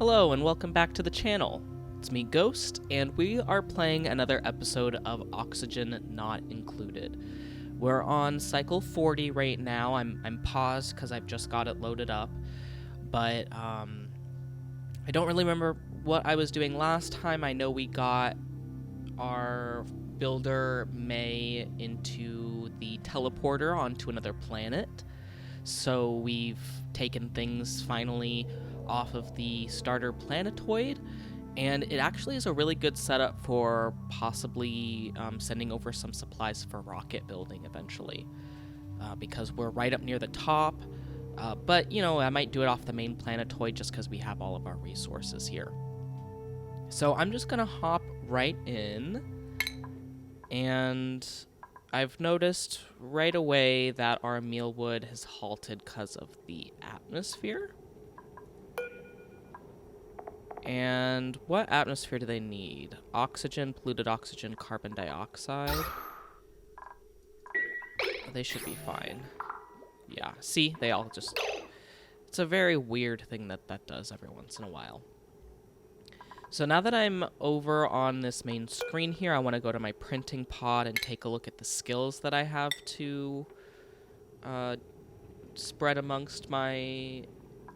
Hello and welcome back to the channel. It's me, Ghost, and we are playing another episode of Oxygen Not Included. We're on cycle 40 right now. I'm paused because I've just got it loaded up, but I don't really remember what I was doing last time. I know we got our builder May into the teleporter onto another planet, so we've taken things finally off of the starter planetoid, and it actually is a really good setup for possibly sending over some supplies for rocket building eventually, because we're right up near the top, but you know, I might do it off the main planetoid just because we have all of our resources here. So I'm just gonna hop right in, and I've noticed right away that our mealwood has halted because of the atmosphere. And what atmosphere do they need? Oxygen, polluted oxygen, carbon dioxide. They should be fine. Yeah, see? They all just... It's a very weird thing that does every once in a while. So now that I'm over on this main screen here, I want to go to my printing pod and take a look at the skills that I have to spread amongst my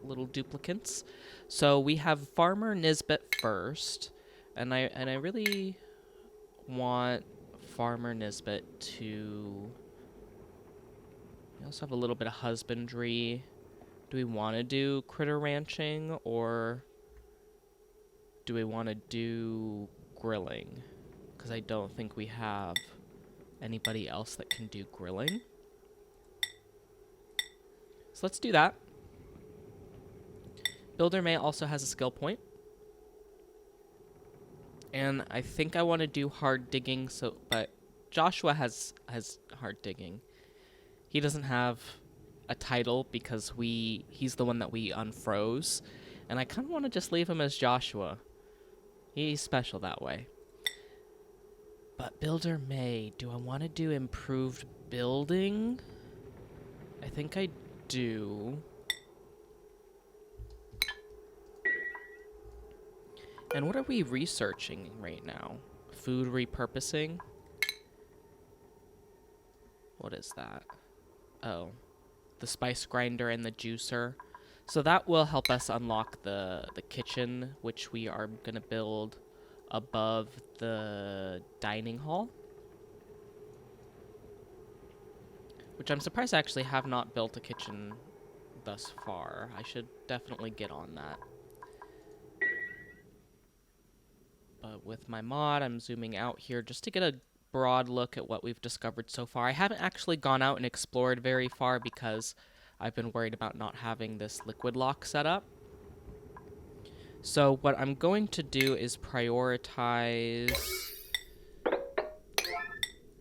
little duplicates. So we have Farmer Nisbet first, and I really want Farmer Nisbet to... We also have a little bit of husbandry. Do we want to do critter ranching, or do we want to do grilling? Because I don't think we have anybody else that can do grilling. So let's do that. Builder May also has a skill point. And I think I want to do hard digging, but Joshua has hard digging. He doesn't have a title because he's the one that we unfroze. And I kind of want to just leave him as Joshua. He's special that way. But Builder May, do I want to do improved building? I think I do. And what are we researching right now? Food repurposing? What is that? Oh, the spice grinder and the juicer. So that will help us unlock the kitchen, which we are going to build above the dining hall. Which I'm surprised I actually have not built a kitchen thus far. I should definitely get on that. But with my mod, I'm zooming out here just to get a broad look at what we've discovered so far. I haven't actually gone out and explored very far because I've been worried about not having this liquid lock set up. So what I'm going to do is prioritize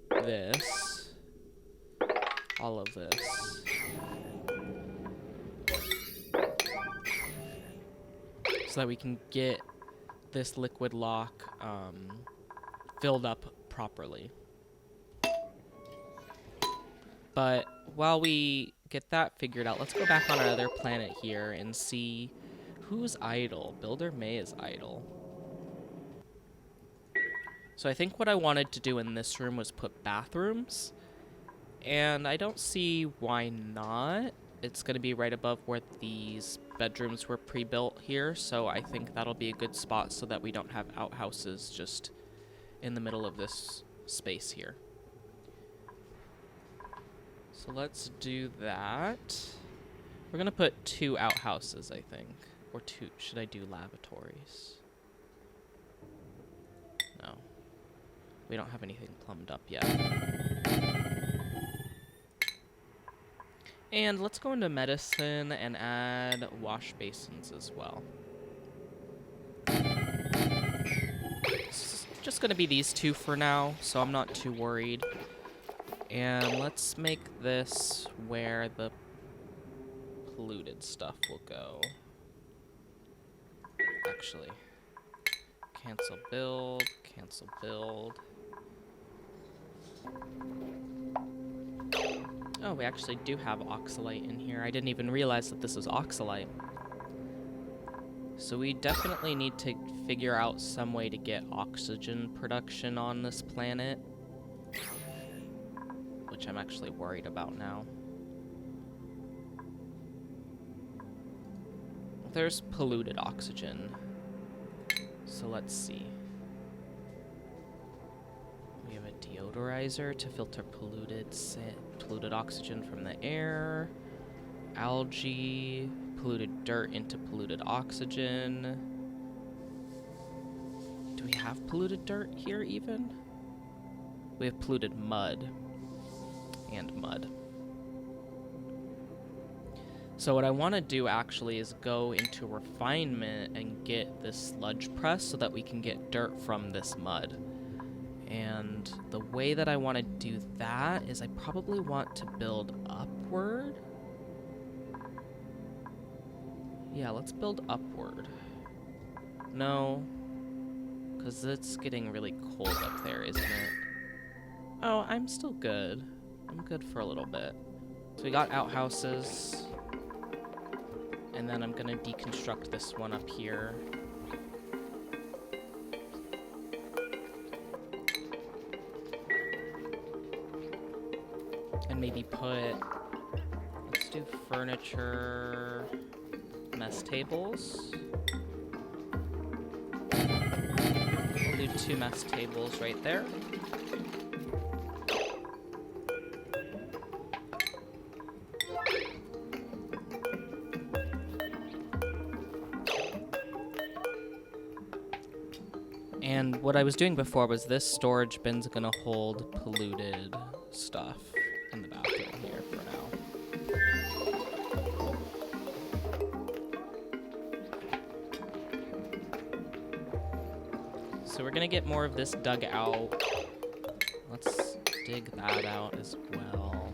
this, all of this. So that we can get this liquid lock filled up properly. But while we get that figured out, let's go back on our other planet here and see who's idle. Builder May is idle. So I think what I wanted to do in this room was put bathrooms, and I don't see why not. It's going to be right above where these bedrooms were pre-built here, so I think that'll be a good spot so that we don't have outhouses just in the middle of this space here. So let's do that. We're going to put 2 outhouses, I think. Or 2. Should I do lavatories? No. We don't have anything plumbed up yet. And let's go into medicine and add wash basins as well. It's just going to be these 2 for now, so I'm not too worried. And let's make this where the polluted stuff will go. Actually, cancel build, cancel build. Oh, we actually do have oxalite in here. I didn't even realize that this is oxalite. So we definitely need to figure out some way to get oxygen production on this planet, which I'm actually worried about now. There's polluted oxygen. So let's see. We have a deodorizer to filter polluted oxygen from the air. Algae, polluted dirt into polluted oxygen. Do we have polluted dirt here even? We have polluted mud and mud. So what I want to do actually is go into refinement and get this sludge press so that we can get dirt from this mud. And the way that I want to do that is I probably want to build upward. Yeah, let's build upward. No, because it's getting really cold up there, isn't it? Oh, I'm still good. I'm good for a little bit. So we got outhouses. And then I'm going to deconstruct this one up here. And maybe put, let's do furniture, mess tables. We'll do 2 mess tables right there. And what I was doing before was this storage bin's gonna hold polluted stuff in the bathroom here for now. So we're gonna get more of this dug out. Let's dig that out as well.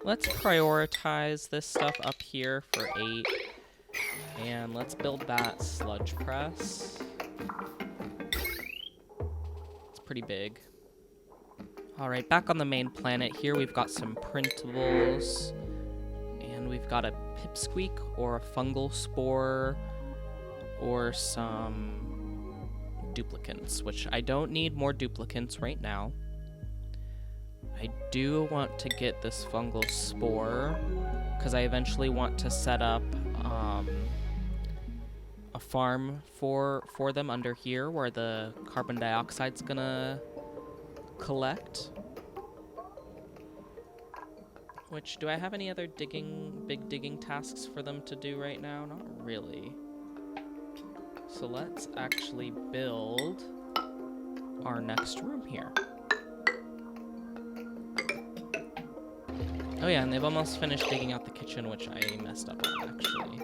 Let's prioritize this stuff up here for 8. And let's build that sludge press. It's pretty big. Alright, back on the main planet here, we've got some printables. And we've got a pipsqueak or a fungal spore or some duplicants, which I don't need more duplicants right now. I do want to get this fungal spore because I eventually want to set up a farm for them under here where the carbon dioxide's gonna collect. Which, do I have any other big digging tasks for them to do right now? Not really. So let's actually build our next room here. Oh yeah, and they've almost finished digging out the kitchen, which I messed up on, actually.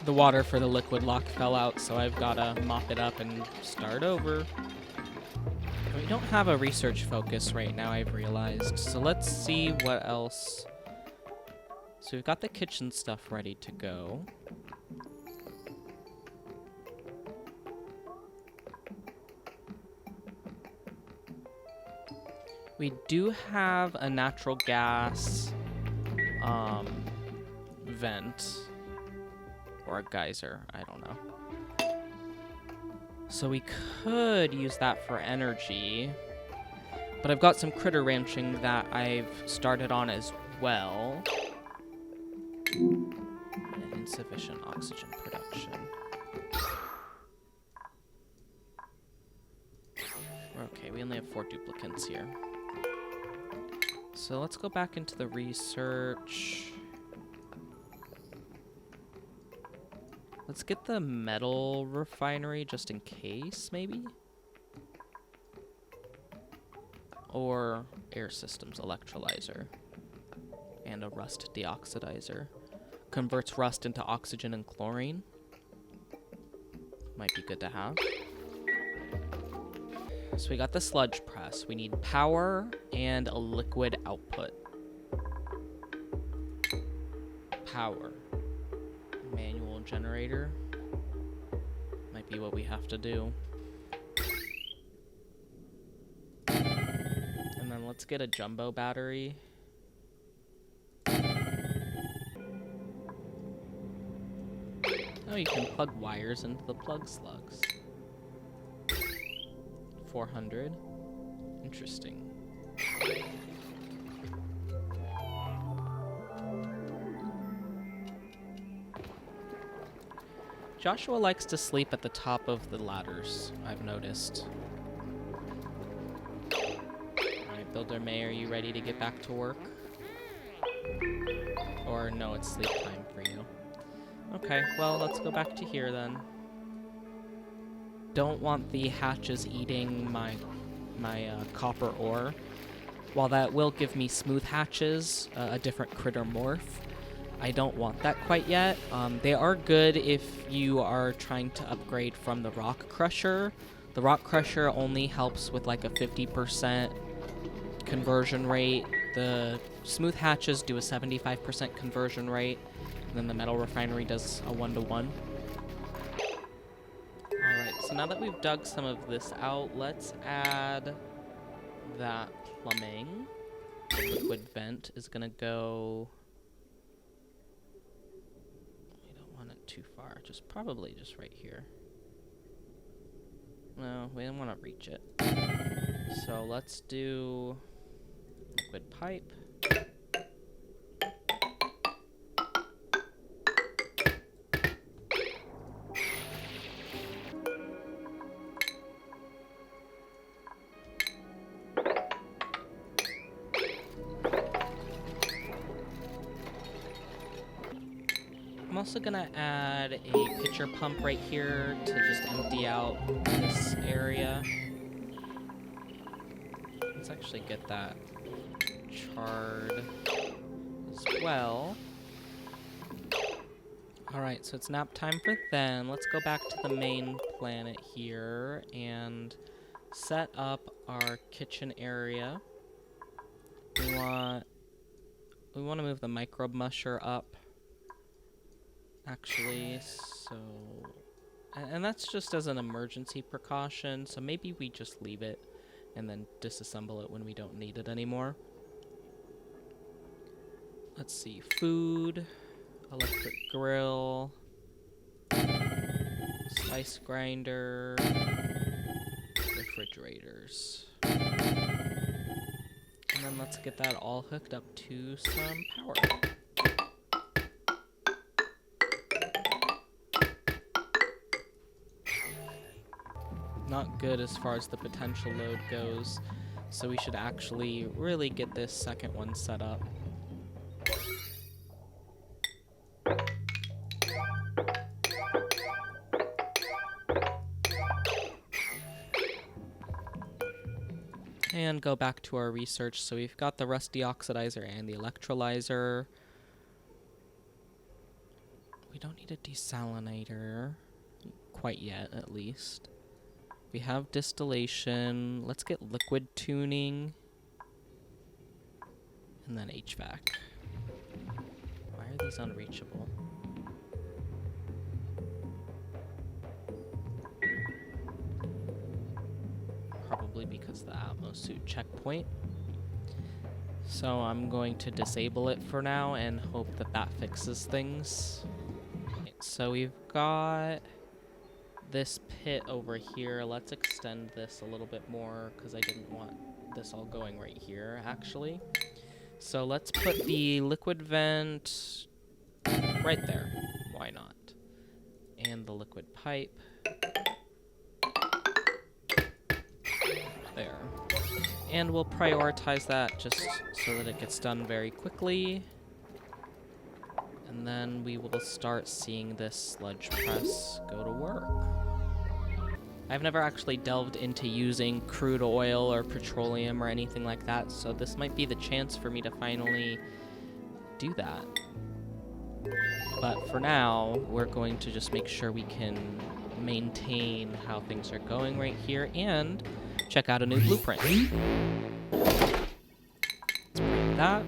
The water for the liquid lock fell out, so I've got to mop it up and start over. We don't have a research focus right now, I've realized, so let's see what else. So we've got the kitchen stuff ready to go. We do have a natural gas vent. Or a geyser, I don't know. So we could use that for energy. But I've got some critter ranching that I've started on as well. And insufficient oxygen production. Okay, we only have 4 duplicants here. So let's go back into the research. Let's get the metal refinery just in case, maybe? or air systems electrolyzer. And a rust deoxidizer. Converts rust into oxygen and chlorine. Might be good to have. So we got the sludge press. We need power and a liquid output. Power. Manual generator. Might be what we have to do. And then let's get a jumbo battery. Oh, you can plug wires into the plug slugs. 400. Interesting. Joshua likes to sleep at the top of the ladders, I've noticed. Alright, Builder May, are you ready to get back to work? Or no, it's sleep time for you. Okay, well, let's go back to here then. Don't want the hatches eating my copper ore. While that will give me smooth hatches, a different critter morph, I don't want that quite yet. They are good if you are trying to upgrade from the rock crusher. The rock crusher only helps with like a 50% conversion rate. The smooth hatches do a 75% conversion rate. And then the metal refinery does a 1-to-1. Alright, so now that we've dug some of this out, let's add that plumbing. The liquid vent is gonna go... We don't want it too far, probably just right here. No, we don't want to reach it. So let's do liquid pipe. I'm also gonna add a pitcher pump right here to just empty out this area. Let's actually get that charred as well. Alright, so it's nap time for then. Let's go back to the main planet here and set up our kitchen area. We want to move the microbe musher up. Actually, so... And that's just as an emergency precaution, so maybe we just leave it and then disassemble it when we don't need it anymore. Let's see, food, electric grill, slice grinder, refrigerators. And then let's get that all hooked up to some power. Not good as far as the potential load goes, so we should actually really get this second one set up. And go back to our research. So we've got the rust deoxidizer and the electrolyzer. We don't need a desalinator quite yet, at least. We have distillation. Let's get liquid tuning. And then HVAC. Why are these unreachable? Probably because of the atmosuit checkpoint. So I'm going to disable it for now and hope that that fixes things. Okay, so we've got this pit over here. Let's extend this a little bit more because I didn't want this all going right here, actually. So let's put the liquid vent right there. Why not? And the liquid pipe. There. And we'll prioritize that just so that it gets done very quickly. And then we will start seeing this sludge press go to work. I've never actually delved into using crude oil or petroleum or anything like that, so this might be the chance for me to finally do that. But for now, we're going to just make sure we can maintain how things are going right here and check out a new blueprint. Let's break that.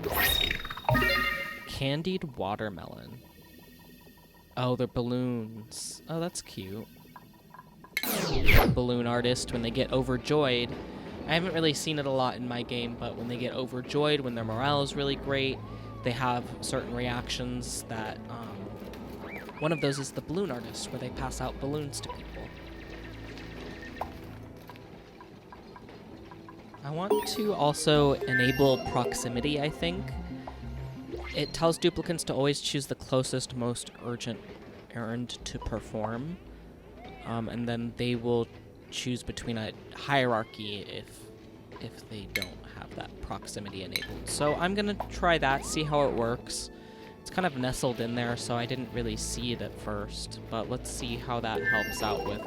Candied watermelon. Oh, they're balloons. Oh, that's cute. Balloon artist, when they get overjoyed, I haven't really seen it a lot in my game, but when they get overjoyed, when their morale is really great, they have certain reactions that, one of those is the balloon artist, where they pass out balloons to people. I want to also enable proximity, I think. It tells duplicants to always choose the closest, most urgent errand to perform. And then they will choose between a hierarchy if they don't have that proximity enabled. So I'm gonna try that, see how it works. It's kind of nestled in there, so I didn't really see it at first, but let's see how that helps out with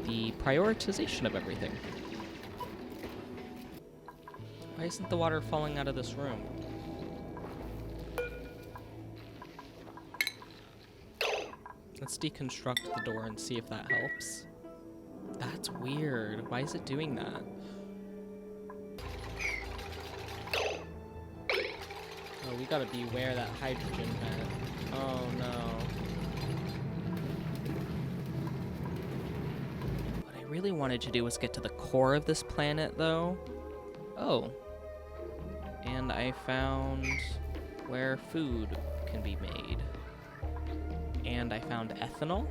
the prioritization of everything. Why isn't the water falling out of this room? Let's deconstruct the door and see if that helps. That's weird. Why is it doing that? Oh, we gotta beware that hydrogen vent. Oh no. What I really wanted to do was get to the core of this planet, though. Oh. And I found where food can be made. And I found ethanol,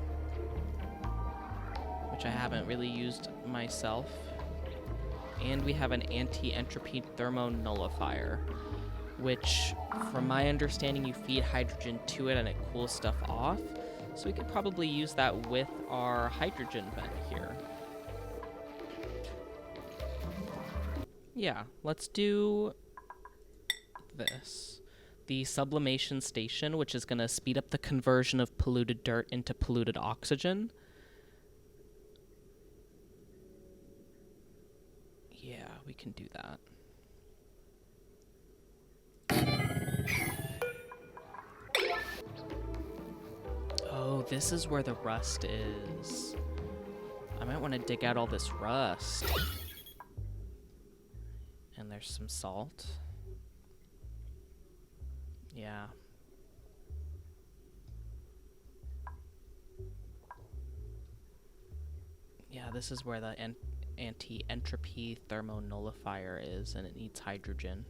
which I haven't really used myself. And we have an anti-entropy thermonullifier, which, from my understanding, you feed hydrogen to it and it cools stuff off. So we could probably use that with our hydrogen vent here. Yeah, let's do this. The sublimation station, which is going to speed up the conversion of polluted dirt into polluted oxygen. Yeah, we can do that. Oh, this is where the rust is. I might want to dig out all this rust. And there's some salt. Yeah. Yeah, this is where the anti-entropy thermonullifier is, and it needs hydrogen.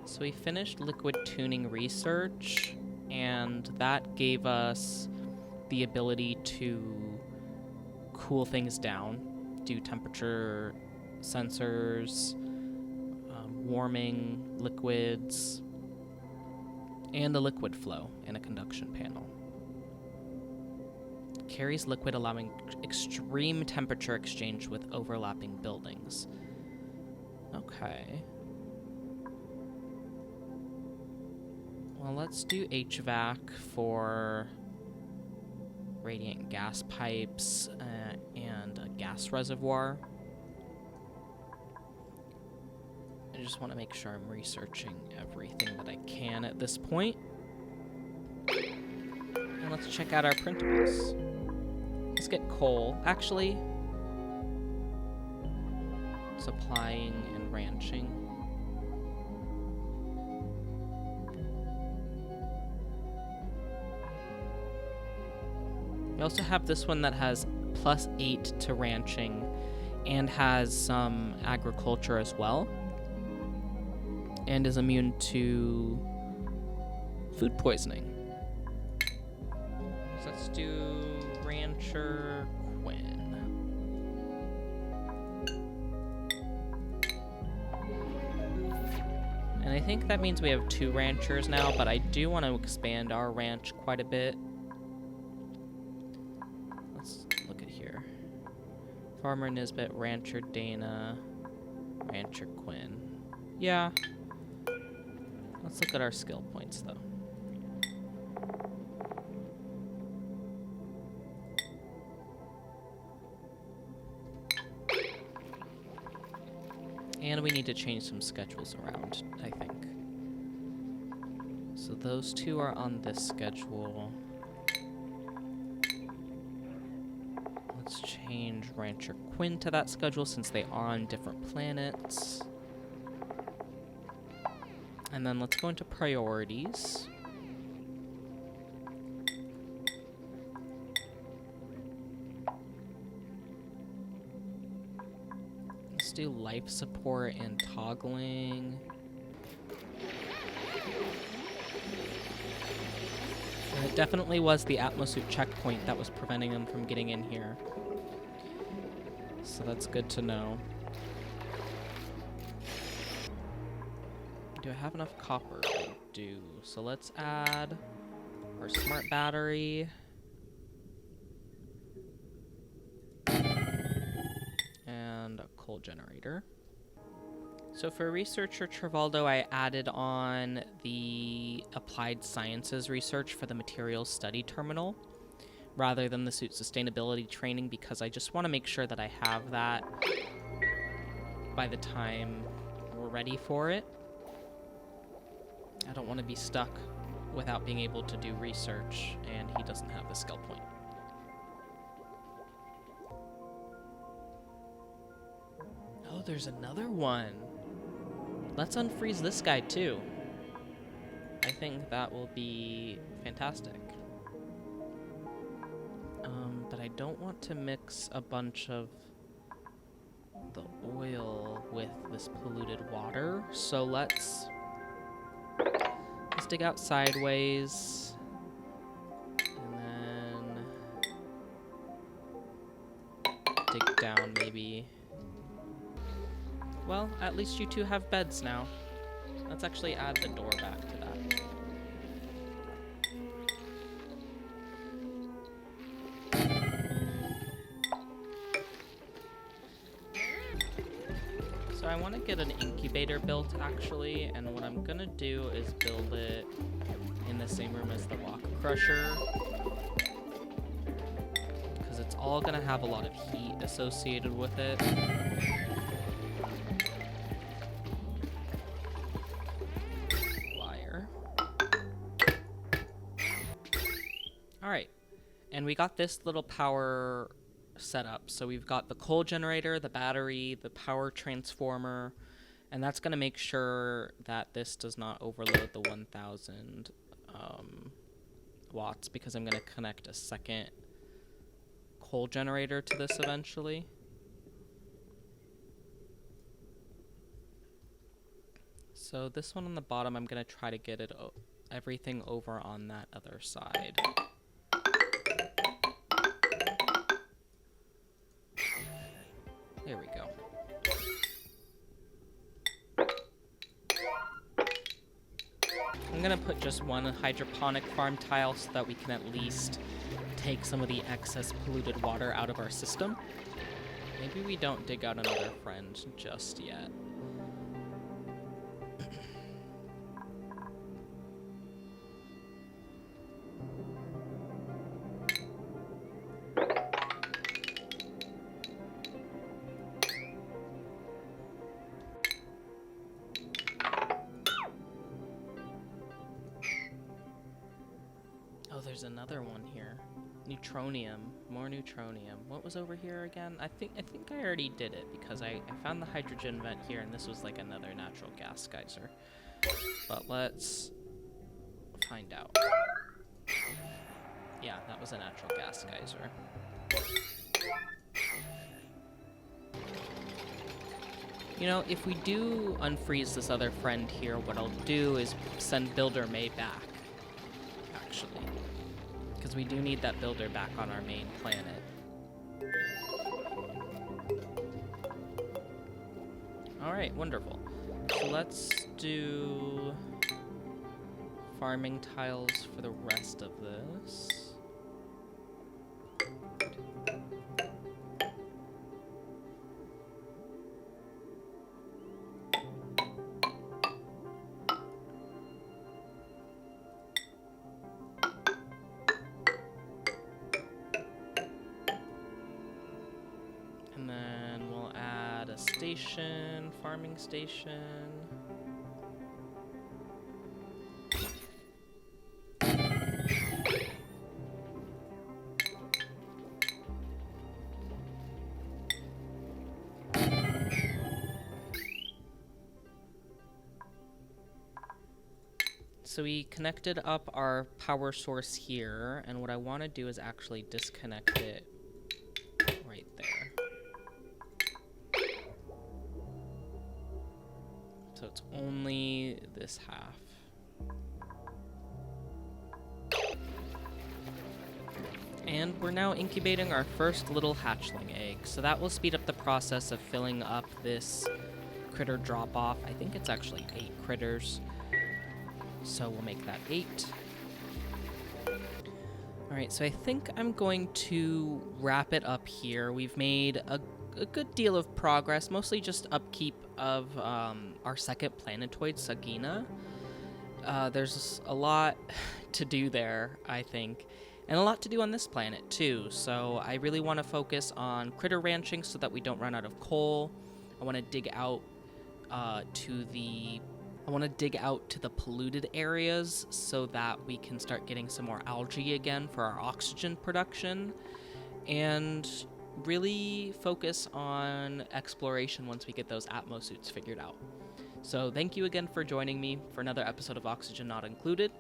So we finished liquid tuning research, and that gave us the ability to cool things down, do temperature sensors, warming liquids, and a liquid flow in a conduction panel. Carries liquid, allowing extreme temperature exchange with overlapping buildings. Okay. Well, let's do HVAC for radiant gas pipes and a gas reservoir. I just want to make sure I'm researching everything that I can at this point. And let's check out our printables. Let's get coal. Actually, supplying and ranching. We also have this one that has +8 to ranching and has some agriculture as well, and is immune to food poisoning. So let's do Rancher Quinn. And I think that means we have 2 ranchers now, but I do want to expand our ranch quite a bit. Farmer Nisbet, Rancher Dana, Rancher Quinn. Yeah. Let's look at our skill points, though. And we need to change some schedules around, I think. So those two are on this schedule. Let's change Rancher Quinn to that schedule since they are on different planets. And then let's go into priorities. Let's do life support and toggling. And it definitely was the atmosuit checkpoint that was preventing them from getting in here. So that's good to know. Do I have enough copper? I do. So let's add our smart battery. And a coal generator. So for researcher Trivaldo, I added on the applied sciences research for the materials study terminal rather than the suit sustainability training because I just want to make sure that I have that by the time we're ready for it. I don't want to be stuck without being able to do research and he doesn't have the skill point. Oh, there's another one. Let's unfreeze this guy too. I think that will be fantastic. But I don't want to mix a bunch of the oil with this polluted water. So let's dig out sideways. And then dig down maybe. Well, at least you two have beds now. Let's actually add the door back to that. So I want to get an incubator built, actually, and what I'm going to do is build it in the same room as the rock crusher. Because it's all going to have a lot of heat associated with it. Alright, and we got this little power set up. So we've got the coal generator, the battery, the power transformer, and that's going to make sure that this does not overload the 1000 watts because I'm going to connect a second coal generator to this eventually. So this one on the bottom, I'm going to try to get it everything over on that other side. There we go. I'm gonna put just one hydroponic farm tile so that we can at least take some of the excess polluted water out of our system. Maybe we don't dig out another friend just yet. Oh, there's another one here. Neutronium. More neutronium. What was over here again? I think I already did it because I found the hydrogen vent here and this was like another natural gas geyser. But let's find out. Yeah, that was a natural gas geyser. You know, if we do unfreeze this other friend here, what I'll do is send Builder May back, actually. Because we do need that builder back on our main planet. Alright, wonderful. So let's do farming tiles for the rest of this. station, farming station. So we connected up our power source here, and what I want to do is actually disconnect it right there. So it's only this half. And we're now incubating our first little hatchling egg, so that will speed up the process of filling up this critter drop-off. I think it's actually 8 critters. So we'll make that 8. Alright, so I think I'm going to wrap it up here. We've made a good deal of progress, mostly just upkeep of our second planetoid, Sagina. There's a lot to do there, I think, and a lot to do on this planet too. So I really want to focus on critter ranching so that we don't run out of coal. I want to dig out to the polluted areas so that we can start getting some more algae again for our oxygen production, and really focus on exploration once we get those Atmos suits figured out. So thank you again for joining me for another episode of Oxygen Not Included.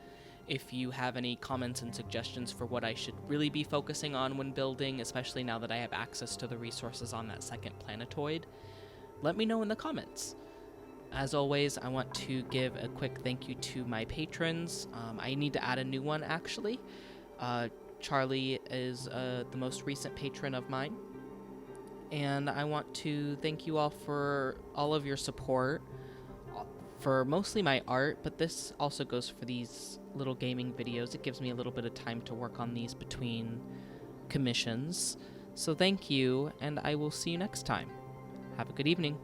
If you have any comments and suggestions for what I should really be focusing on when building, especially now that I have access to the resources on that second planetoid, let me know in the comments. As always, I want to give a quick thank you to my patrons. I need to add a new one, actually. Charlie is the most recent patron of mine. And I want to thank you all for all of your support, for mostly my art, but this also goes for these little gaming videos. It gives me a little bit of time to work on these between commissions. So thank you, and I will see you next time. Have a good evening.